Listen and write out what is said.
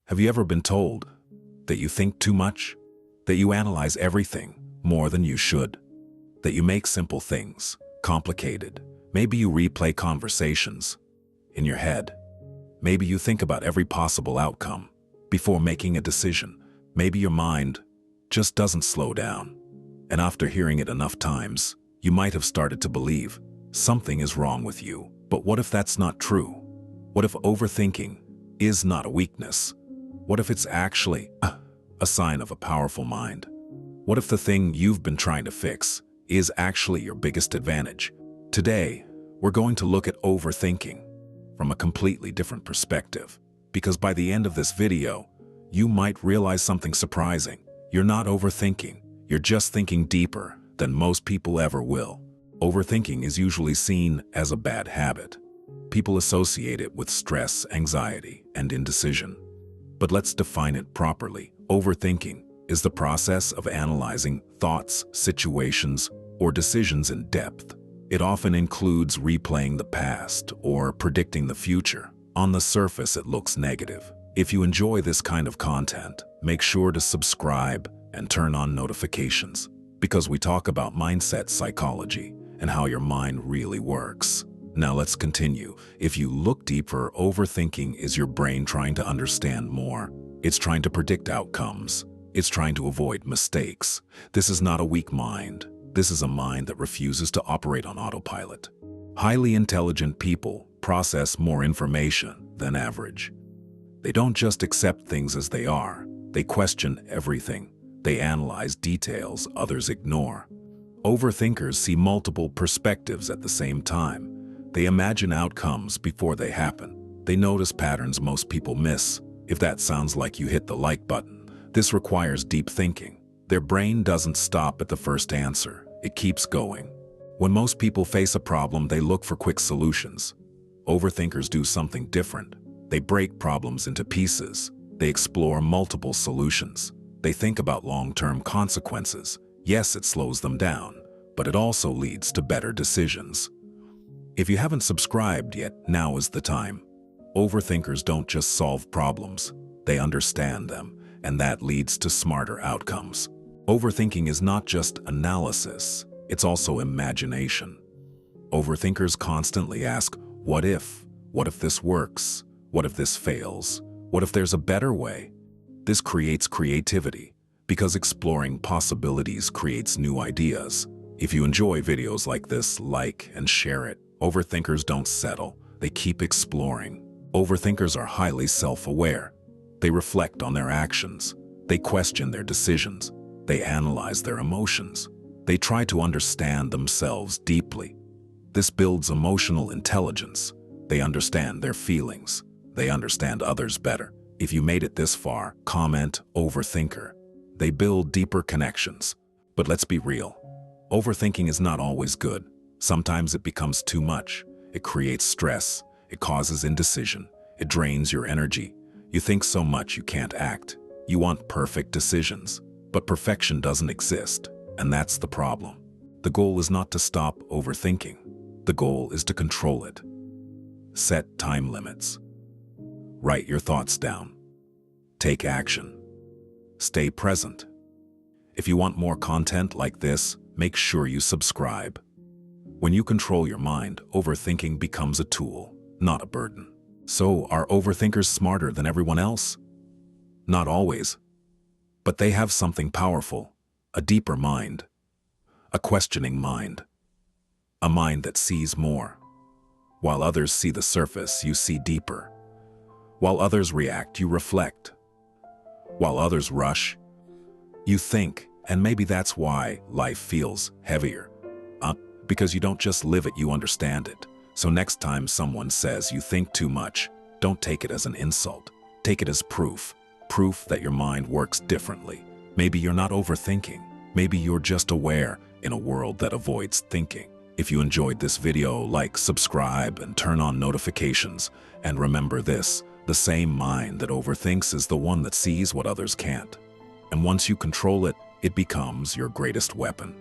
Have you ever been told that you think too much? That you analyze everything more than you should? That you make simple things complicated? Maybe you replay conversations in your head. Maybe you think about every possible outcome before making a decision. Maybe your mind just doesn't slow down. And after hearing it enough times, you might have started to believe something is wrong with you. But what if that's not true? What if overthinking is not a weakness? What if it's actually a sign of a powerful mind? What if the thing you've been trying to fix is actually your biggest advantage? Today, we're going to look at overthinking from a completely different perspective, because by the end of this video, you might realize something surprising. You're not overthinking, you're just thinking deeper than most people ever will. Overthinking is usually seen as a bad habit. People associate it with stress, anxiety, and indecision. But let's define it properly. Overthinking is the process of analyzing thoughts, situations, or decisions in depth. It often includes replaying the past or predicting the future. On the surface, it looks negative. If you enjoy this kind of content, make sure to subscribe and turn on notifications, because we talk about mindset psychology and how your mind really works. Now let's continue. If you look deeper, overthinking is your brain trying to understand more. It's trying to predict outcomes. It's trying to avoid mistakes. This is not a weak mind. This is a mind that refuses to operate on autopilot. Highly intelligent people process more information than average. They don't just accept things as they are. They question everything. They analyze details others ignore. Overthinkers see multiple perspectives at the same time. They imagine outcomes before they happen. They notice patterns most people miss. If that sounds like you, hit the like button. This requires deep thinking. Their brain doesn't stop at the first answer. It keeps going. When most people face a problem, they look for quick solutions. Overthinkers do something different. They break problems into pieces. They explore multiple solutions. They think about long-term consequences. Yes, it slows them down, but it also leads to better decisions. If you haven't subscribed yet, now is the time. Overthinkers don't just solve problems, they understand them, and that leads to smarter outcomes. Overthinking is not just analysis, it's also imagination. Overthinkers constantly ask, what if? What if this works? What if this fails? What if there's a better way? This creates creativity, because exploring possibilities creates new ideas. If you enjoy videos like this, like and share it. Overthinkers don't settle, they keep exploring. Overthinkers are highly self-aware. They reflect on their actions. They question their decisions. They analyze their emotions. They try to understand themselves deeply. This builds emotional intelligence. They understand their feelings. They understand others better. If you made it this far, comment overthinker. They build deeper connections. But let's be real. Overthinking is not always good. Sometimes it becomes too much. It creates stress. It causes indecision. It drains your energy. You think so much you can't act. You want perfect decisions. But perfection doesn't exist, and that's the problem. The goal is not to stop overthinking. The goal is to control it. Set time limits. Write your thoughts down. Take action. Stay present. If you want more content like this, make sure you subscribe. When you control your mind, overthinking becomes a tool, not a burden. So, are overthinkers smarter than everyone else? Not always. But they have something powerful, a deeper mind, a questioning mind, a mind that sees more. While others see the surface, you see deeper. While others react, you reflect. While others rush, you think, and maybe that's why life feels heavier. Because you don't just live it, you understand it. So next time someone says you think too much, don't take it as an insult. Take it as proof. Proof that your mind works differently. Maybe you're not overthinking. Maybe you're just aware in a world that avoids thinking. If you enjoyed this video, like, subscribe, and turn on notifications. And remember this, the same mind that overthinks is the one that sees what others can't. And once you control it, it becomes your greatest weapon.